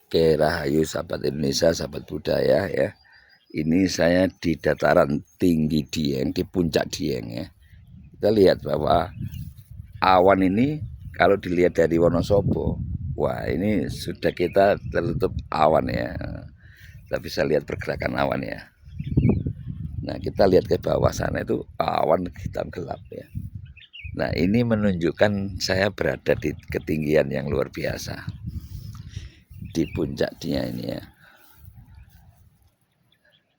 Oke, rahayu sahabat Indonesia, sahabat budaya ya. Ini saya di dataran tinggi Dieng, di puncak Dieng ya. Kita lihat bahwa awan ini kalau dilihat dari Wonosobo, wah ini sudah kita tertutup awan ya. Kita bisa lihat pergerakan awan ya. Nah kita lihat ke bawah sana itu awan hitam gelap ya. Nah ini menunjukkan saya berada di ketinggian yang luar biasa, di puncak dia ini ya.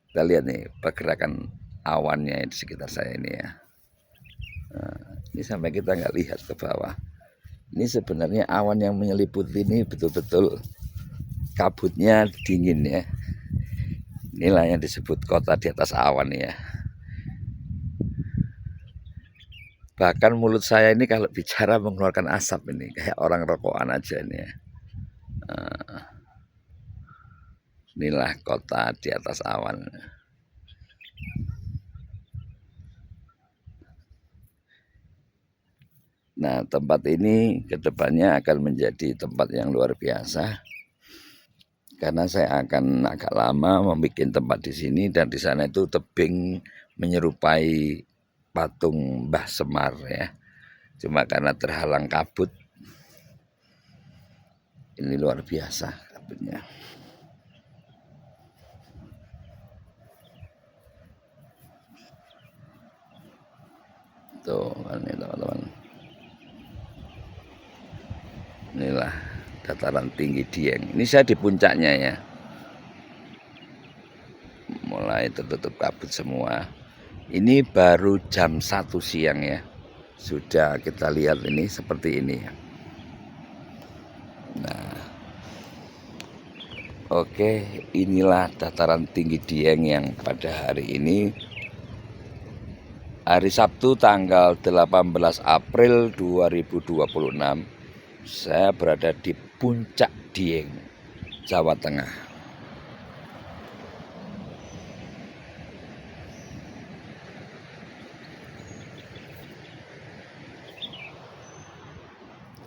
Kita lihat nih pergerakan awannya di sekitar saya ini ya. Nah, ini sampai kita nggak lihat ke bawah. Ini sebenarnya awan yang menyeliputi ini betul-betul kabutnya dingin ya. Inilah yang disebut kota di atas awan ya. Bahkan mulut saya ini kalau bicara mengeluarkan asap ini kayak orang rokokan aja ini ya. Inilah kota di atas awan. Nah, tempat ini kedepannya akan menjadi tempat yang luar biasa, karena saya akan agak lama membuat tempat di sini, dan di sana itu tebing menyerupai patung Mbah Semar ya. Cuma karena terhalang kabut, ini luar biasa kabutnya. Tuh kan ini teman-teman. Inilah dataran tinggi Dieng. Ini saya di puncaknya ya. Mulai tertutup kabut semua. Ini baru jam 1 siang ya. Sudah kita lihat ini seperti ini. Nah, oke, inilah dataran tinggi Dieng yang pada hari ini, hari Sabtu tanggal 18 April 2026, saya berada di puncak Dieng, Jawa Tengah.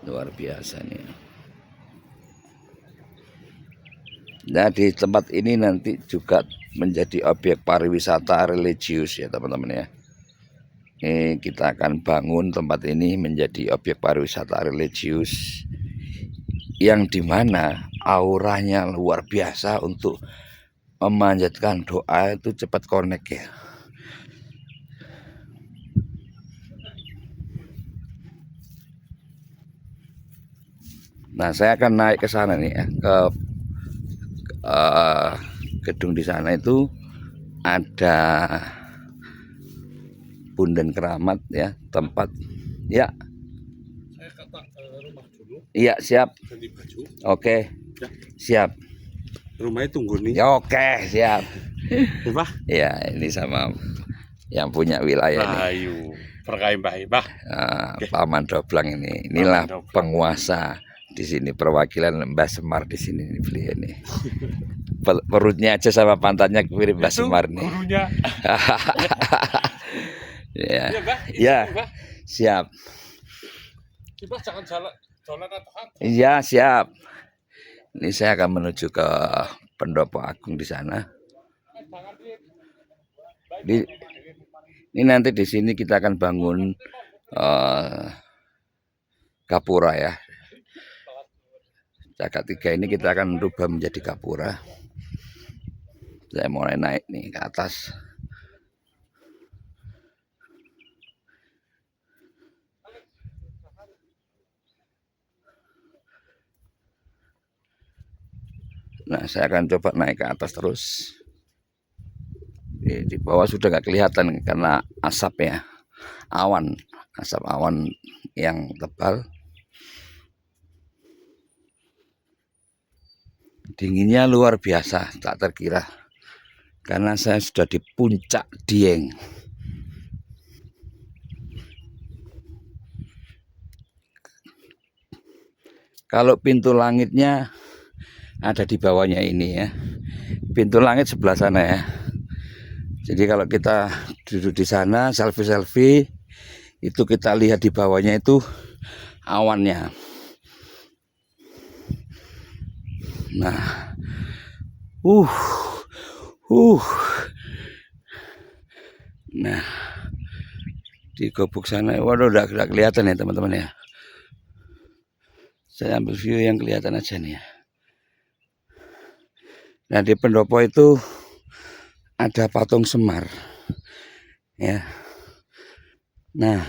Luar biasa nih. Nah, di tempat ini nanti juga menjadi objek pariwisata religius ya teman-teman ya. Ini kita akan bangun tempat ini menjadi objek pariwisata religius, yang dimana auranya luar biasa untuk memanjatkan doa itu cepat connect ya. Nah, saya akan naik ke sana nih ya, ke gedung di sana itu ada Punden Keramat ya, tempat ya. Saya kata rumah dulu. Iya, siap. Ganti baju. Oke. Ya. Siap. Rumahnya tunggu nih. Ya, oke, siap. Ya, Pak. Ya, ini sama yang punya wilayah Rahayu. Perkai Mbah. Paman Doblang ini. Inilah penguasa di sini, perwakilan Mbah Semar di sini nih beliau nih. Perutnya aja sama pantatnya mirip Mbah Semar nih. Gurunya. Ya. Ya, Mbah. Ya. Mbah. Siap. Mbah jangan jalan atau apa. Iya, siap. Ini saya akan menuju ke pendopo agung di sana. Ini nanti di sini kita akan bangun gapura ya. Cakak 3 ini kita akan rubah menjadi gapura. Saya mulai naik nih ke atas. Nah, saya akan coba naik ke atas terus. Di bawah sudah nggak kelihatan karena asap ya, asap awan yang tebal. Dinginnya luar biasa, tak terkira, karena saya sudah di puncak Dieng. Kalau pintu langitnya ada di bawahnya ini ya, pintu langit sebelah sana ya. Jadi kalau kita duduk di sana selfie itu kita lihat di bawahnya itu awannya. Nah, uh, uh. Nah, di gubuk sana, waduh, udah kelihatan ya teman-teman ya. Saya ambil view yang kelihatan aja nih ya. Nah, di pendopo itu ada patung Semar, ya. Nah,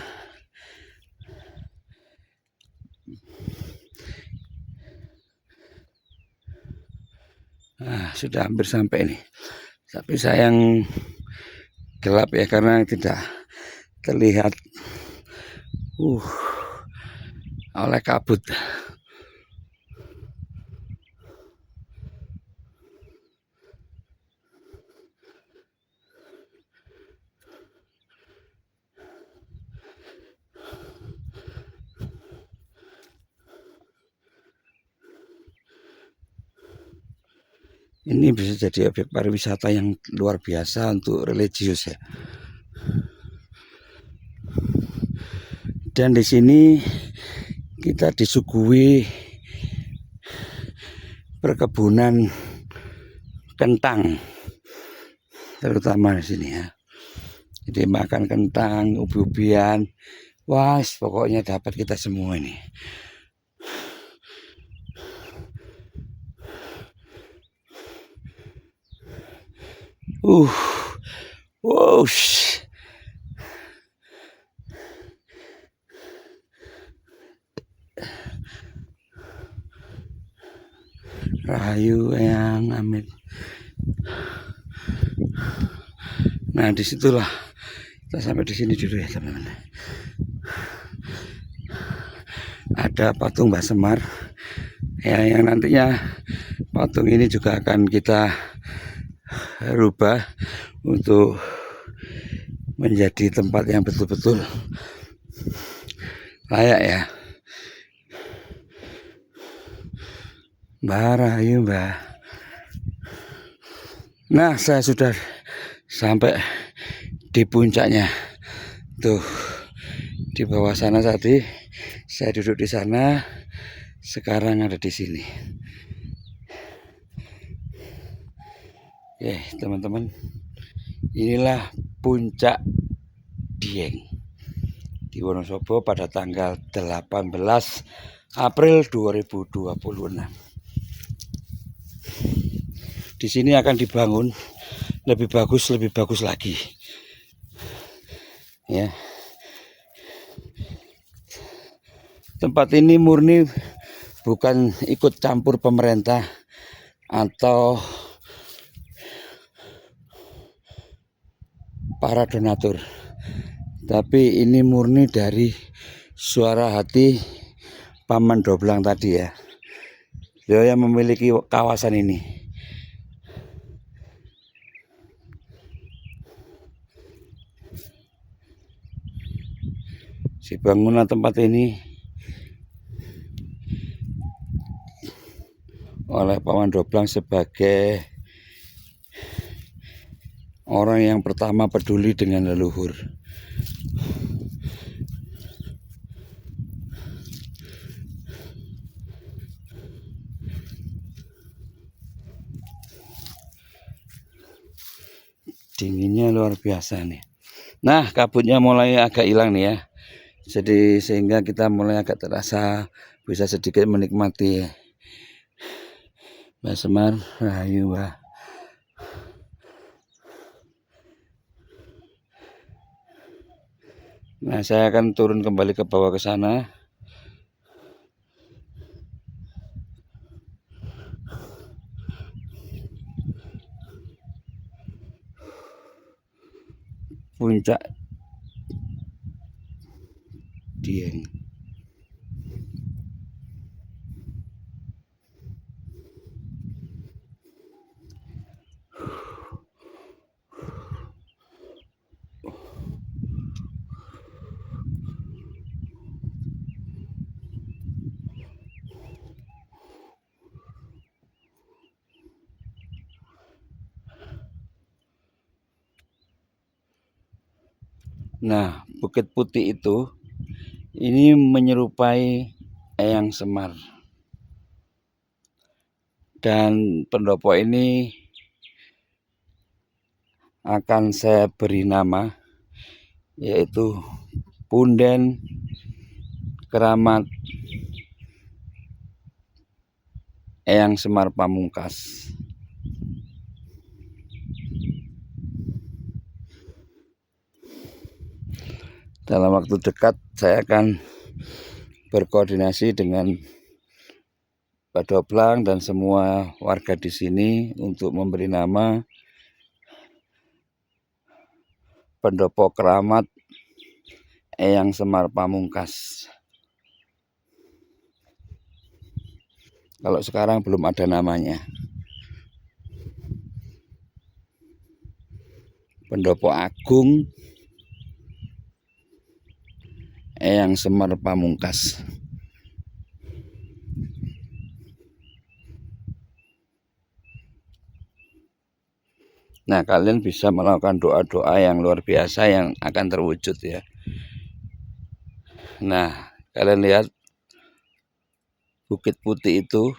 sudah hampir sampai nih. Tapi sayang gelap ya karena tidak terlihat oleh kabut. Ini bisa jadi objek pariwisata yang luar biasa untuk religius ya. Dan di sini kita disuguhi perkebunan kentang, terutama di sini ya. Jadi makan kentang, ubi-ubian, wah pokoknya dapat kita semua ini. Wush. Rahayu yang amin. Nah disitulah kita sampai di sini dulu ya teman-teman. Ada patung Mbah Semar ya, yang nantinya patung ini juga akan kita rubah untuk menjadi tempat yang betul-betul layak ya. Mbah Rahayu Mbah. Nah, saya sudah sampai di puncaknya. Tuh, di bawah sana tadi saya duduk di sana, sekarang ada di sini. Oke, teman-teman. Inilah puncak Dieng di Wonosobo pada tanggal 18 April 2026. Di sini akan dibangun lebih bagus lagi. Ya. Tempat ini murni bukan ikut campur pemerintah atau para donatur, tapi ini murni dari suara hati Paman Doblang tadi ya. Dia yang memiliki kawasan ini. Si bangunan tempat ini oleh Paman Doblang sebagai orang yang pertama peduli dengan leluhur. Dinginnya luar biasa nih. Nah, kabutnya mulai agak hilang nih ya. Jadi sehingga kita mulai agak terasa bisa sedikit menikmati Mbah Semar Rahayu Mbah. Nah, saya akan turun kembali ke bawah ke sana. Puncak Dieng. Nah, Bukit Putih itu ini menyerupai Eyang Semar. Dan pendopo ini akan saya beri nama, yaitu Punden Keramat Eyang Semar Pamungkas. Dalam waktu dekat saya akan berkoordinasi dengan Pak Doblang dan semua warga di sini untuk memberi nama Pendopo Keramat Eyang Semar Pamungkas. Kalau sekarang belum ada namanya. Pendopo Agung Eyang Semar Pamungkas. Nah, kalian bisa melakukan doa-doa yang luar biasa yang akan terwujud ya. Nah, kalian lihat Bukit Putih itu,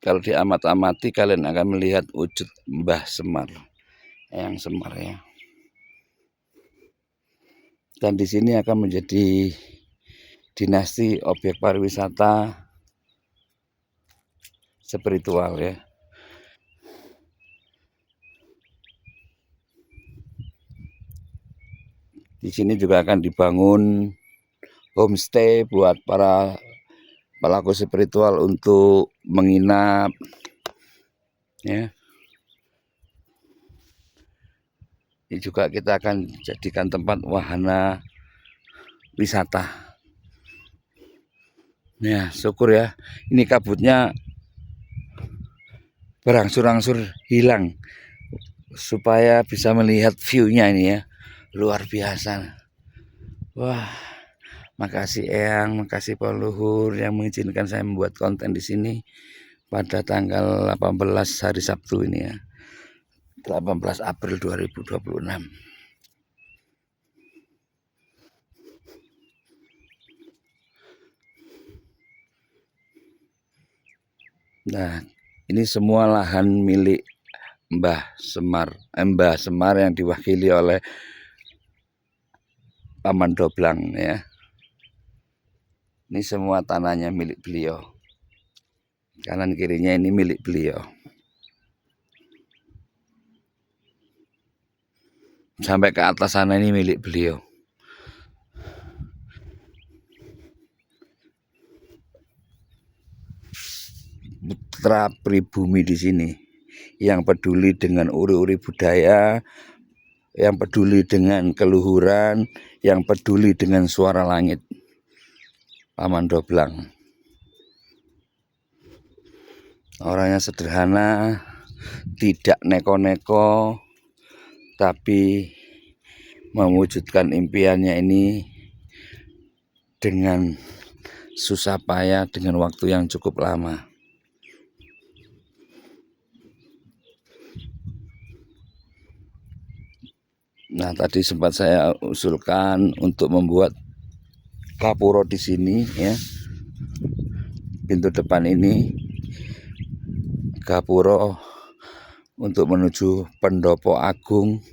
kalau diamat-amati kalian akan melihat wujud Mbah Semar, Eyang Semar ya. Dan di sini akan menjadi dinasti objek pariwisata spiritual ya. Di sini juga akan dibangun homestay buat para pelaku spiritual untuk menginap ya. Ini juga kita akan jadikan tempat wahana wisata. Ya, syukur ya. Ini kabutnya berangsur-angsur hilang supaya bisa melihat view-nya ini ya. Luar biasa. Wah, makasih Eyang, makasih Pak Luhur yang mengizinkan saya membuat konten di sini pada tanggal 18 hari Sabtu ini ya. 18 April 2026. Nah, ini semua lahan milik Mbah Semar yang diwakili oleh Paman Doblang ya. Ini semua tanahnya milik beliau. Kanan kirinya ini milik beliau. Sampai ke atas sana ini milik beliau. Putra pribumi di sini yang peduli dengan uri-uri budaya, yang peduli dengan keluhuran, yang peduli dengan suara langit. Paman Doblang. Orangnya sederhana, tidak neko-neko, tapi mewujudkan impiannya ini dengan susah payah, dengan waktu yang cukup lama. Nah, tadi sempat saya usulkan untuk membuat gapura di sini ya. Pintu depan ini gapura untuk menuju Pendopo Agung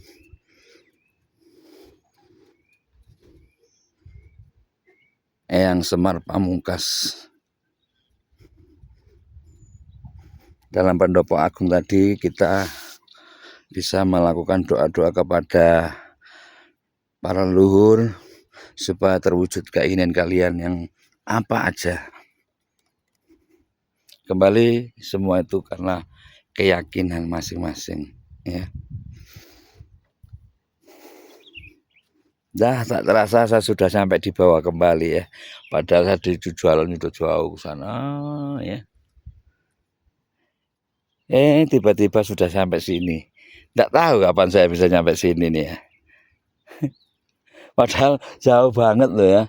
Eyang Semar Pamungkas. Dalam Pendopo Agung tadi kita bisa melakukan doa-doa kepada para leluhur supaya terwujud keinginan kalian yang apa aja. Kembali semua itu karena keyakinan masing-masing ya. Dah tak terasa saya sudah sampai di bawah kembali ya. Padahal saya di jualan itu jauh sana ya. Tiba-tiba sudah sampai sini. Tidak tahu kapan saya bisa sampai sini nih ya. Padahal jauh banget loh ya.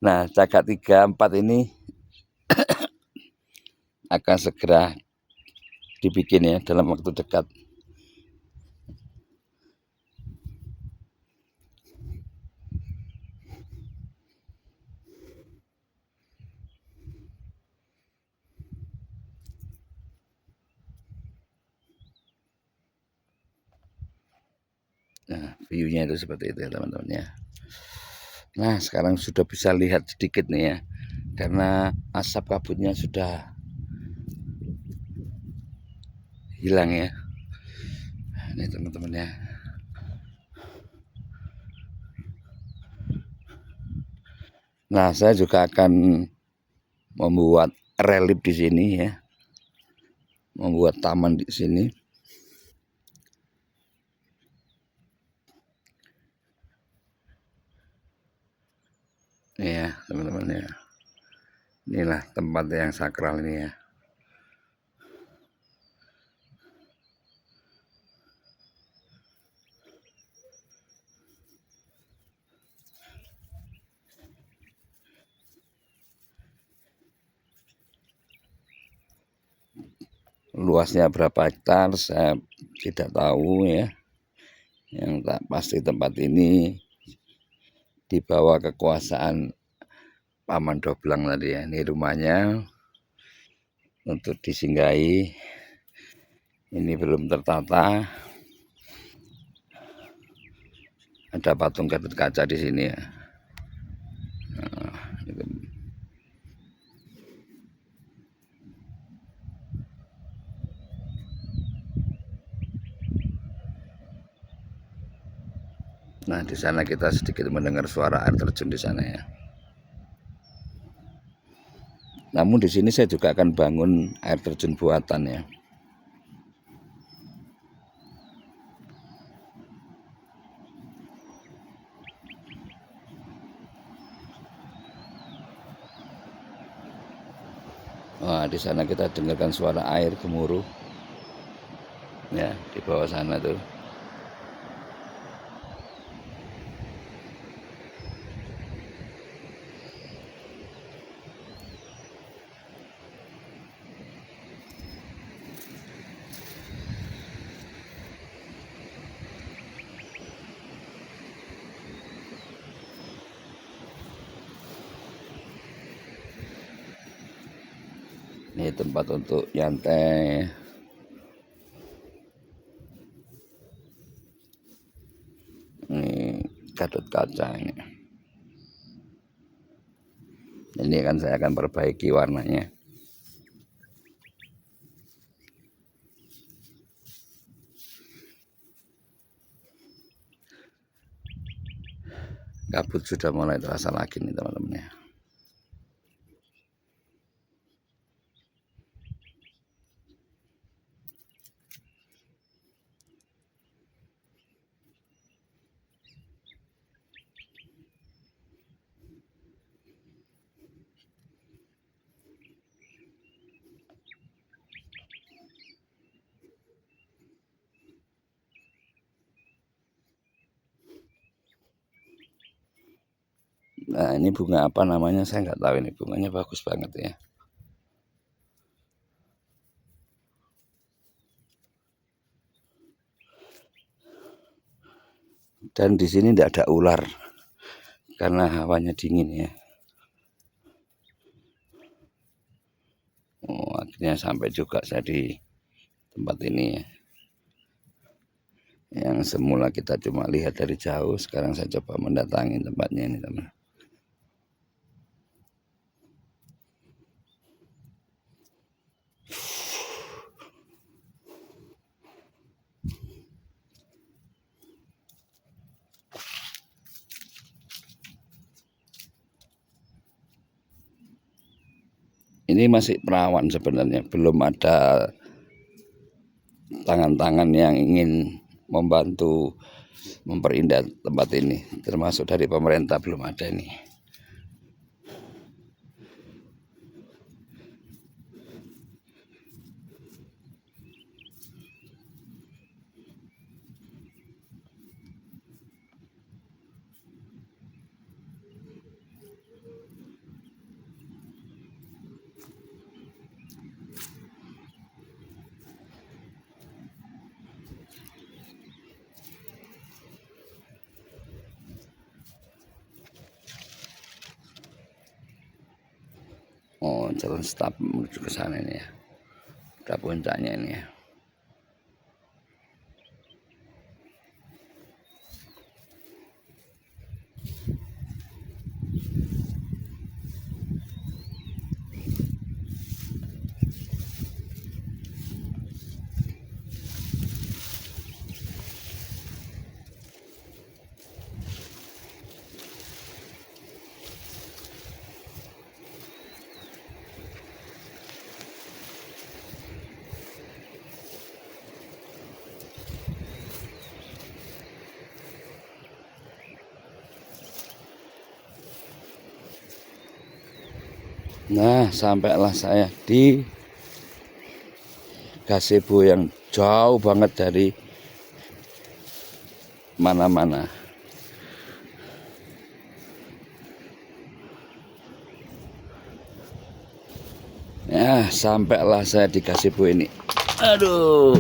Nah, Cagak 3, 4 ini akan segera dibikin ya dalam waktu dekat. view-nya itu seperti itu ya teman-teman ya. Nah sekarang sudah bisa lihat sedikit nih ya, karena asap kabutnya sudah hilang ya. Ini teman-teman ya. Nah saya juga akan membuat relief di sini ya, membuat taman di sini. Ya teman-teman ya, inilah tempat yang sakral ini ya. Luasnya berapa hektar saya tidak tahu ya. Yang tak pasti tempat ini di bawah kekuasaan Paman Doblang tadi ya. Ini rumahnya untuk disinggahi. Ini belum tertata. Ada patung Gatot Kaca di sini ya. Nah, itu. Nah, di sana kita sedikit mendengar suara air terjun di sana ya. Namun di sini saya juga akan bangun air terjun buatan ya. Wah, di sana kita dengarkan suara air gemuruh. Ya, di bawah sana tuh. Ini tempat untuk nyantai. Ini Gatot Kaca ini. Ini kan saya akan perbaiki warnanya. Kabut sudah mulai terasa lagi nih teman-teman ya. Nah ini bunga apa namanya saya nggak tahu, ini bunganya bagus banget ya. Dan di sini tidak ada ular karena hawanya dingin ya. Oh, akhirnya sampai juga saya di tempat ini ya. Yang semula kita cuma lihat dari jauh, sekarang saya coba mendatangi tempatnya ini teman. Ini masih perawan sebenarnya, belum ada tangan-tangan yang ingin membantu memperindah tempat ini, termasuk dari pemerintah belum ada ini. Oh, jalan setapak menuju ke sana ini ya. Udah puncaknya ini ya. Nah, sampailah saya di gazebo yang jauh banget dari mana-mana. Ya, sampailah saya di gazebo ini. Aduh.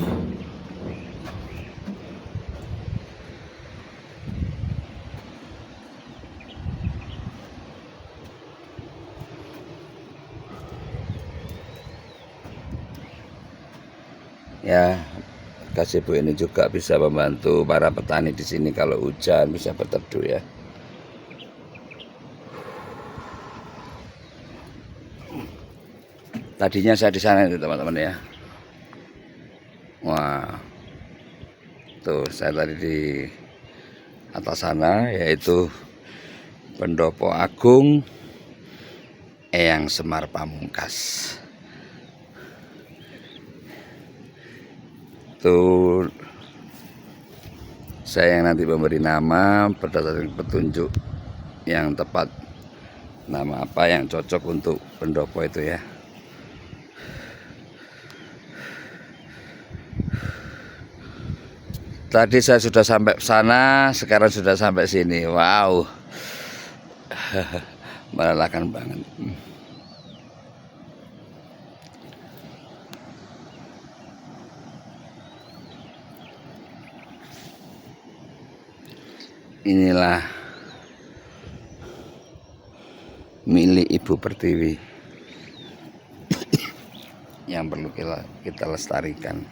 Ya, gazebo ini juga bisa membantu para petani di sini kalau hujan bisa berteduh ya. Tadinya saya di sana itu teman-teman ya. Wah, tuh saya tadi di atas sana yaitu Pendopo Agung Eyang Semar Pamungkas. Tuh saya yang nanti memberi nama berdasarkan petunjuk yang tepat, nama apa yang cocok untuk pendopo itu ya. Tadi saya sudah sampai sana, sekarang sudah sampai sini. Wow, melelahkan banget. Inilah milik Ibu Pertiwi yang perlu kita lestarikan.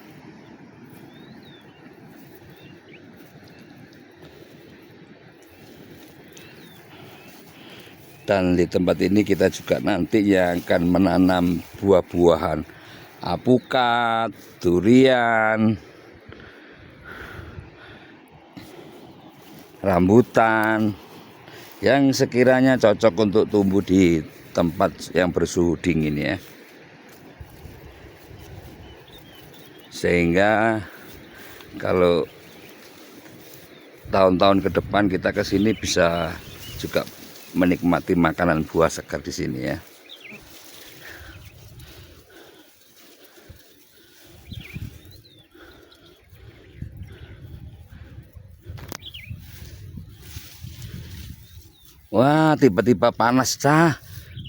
Dan di tempat ini kita juga nanti yang akan menanam buah-buahan, alpukat, durian, rambutan yang sekiranya cocok untuk tumbuh di tempat yang bersuhu dingin ya. Sehingga kalau tahun-tahun ke depan kita ke sini bisa juga menikmati makanan buah segar di sini ya. Wah, tiba-tiba panas cah.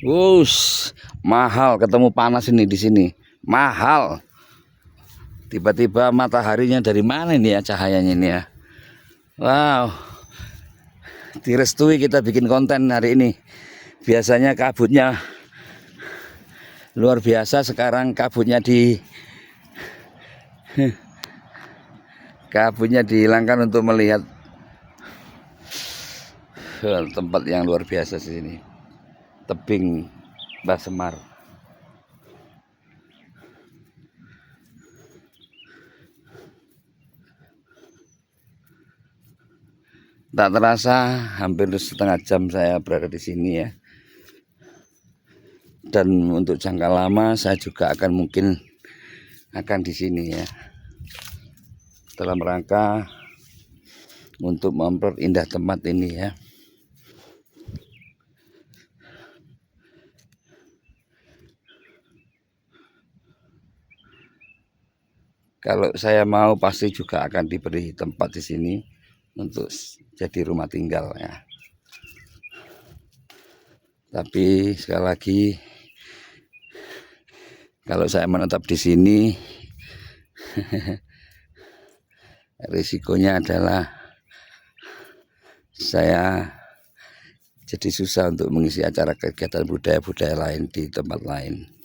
Wush, mahal ketemu panas ini di sini. Mahal. Tiba-tiba mataharinya dari mana ini ya cahayanya ini ya. Wow. Direstui kita bikin konten hari ini. Biasanya kabutnya luar biasa, sekarang kabutnya dihilangkan untuk melihat tempat yang luar biasa di sini. Tebing Mbah Semar. Tak terasa hampir setengah jam saya berada di sini ya. Dan untuk jangka lama saya juga mungkin akan di sini ya. Dalam rangka untuk memperindah tempat ini ya. Kalau saya mau pasti juga akan diberi tempat di sini untuk jadi rumah tinggal ya. Tapi sekali lagi, kalau saya menetap di sini risikonya adalah saya jadi susah untuk mengisi acara kegiatan budaya-budaya lain di tempat lain.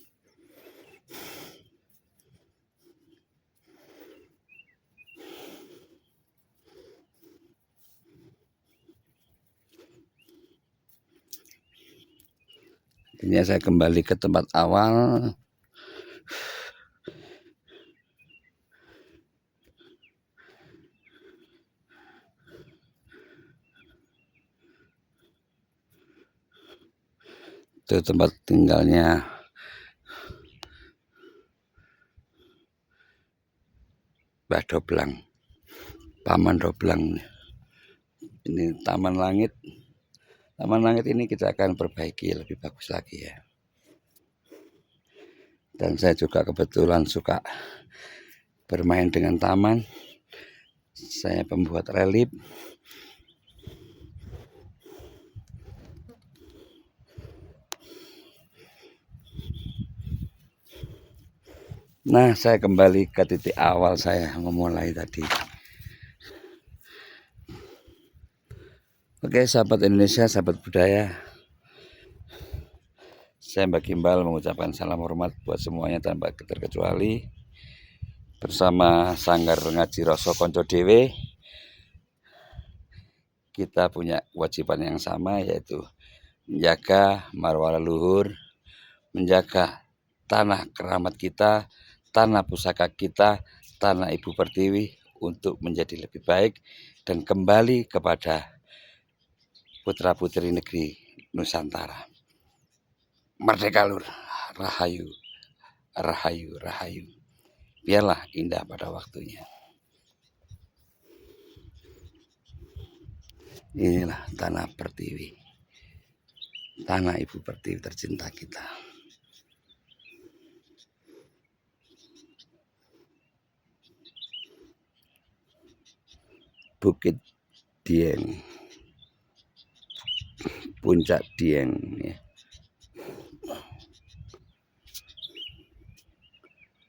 Ini saya kembali ke tempat awal. Itu tempat tinggalnya Mbah Doblang, Paman Doblang. Ini Taman Langit. Taman Langit ini kita akan perbaiki lebih bagus lagi ya. Dan saya juga kebetulan suka bermain dengan taman. Saya pembuat relief. Nah, saya kembali ke titik awal saya memulai tadi. Oke, sahabat Indonesia, sahabat budaya, saya Mbak Gimbal mengucapkan salam hormat buat semuanya tanpa terkecuali. Bersama Sanggar Ngaji Rasa Konco Dewe, kita punya kewajiban yang sama, yaitu menjaga marwah leluhur, menjaga tanah keramat kita, tanah pusaka kita, tanah Ibu Pertiwi untuk menjadi lebih baik dan kembali kepada putra-putri negeri Nusantara. Merdeka Lur, Rahayu, Rahayu, Rahayu. Biarlah indah pada waktunya. Inilah tanah Pertiwi, tanah Ibu Pertiwi tercinta kita. Bukit Dieng, Puncak Dieng, ya.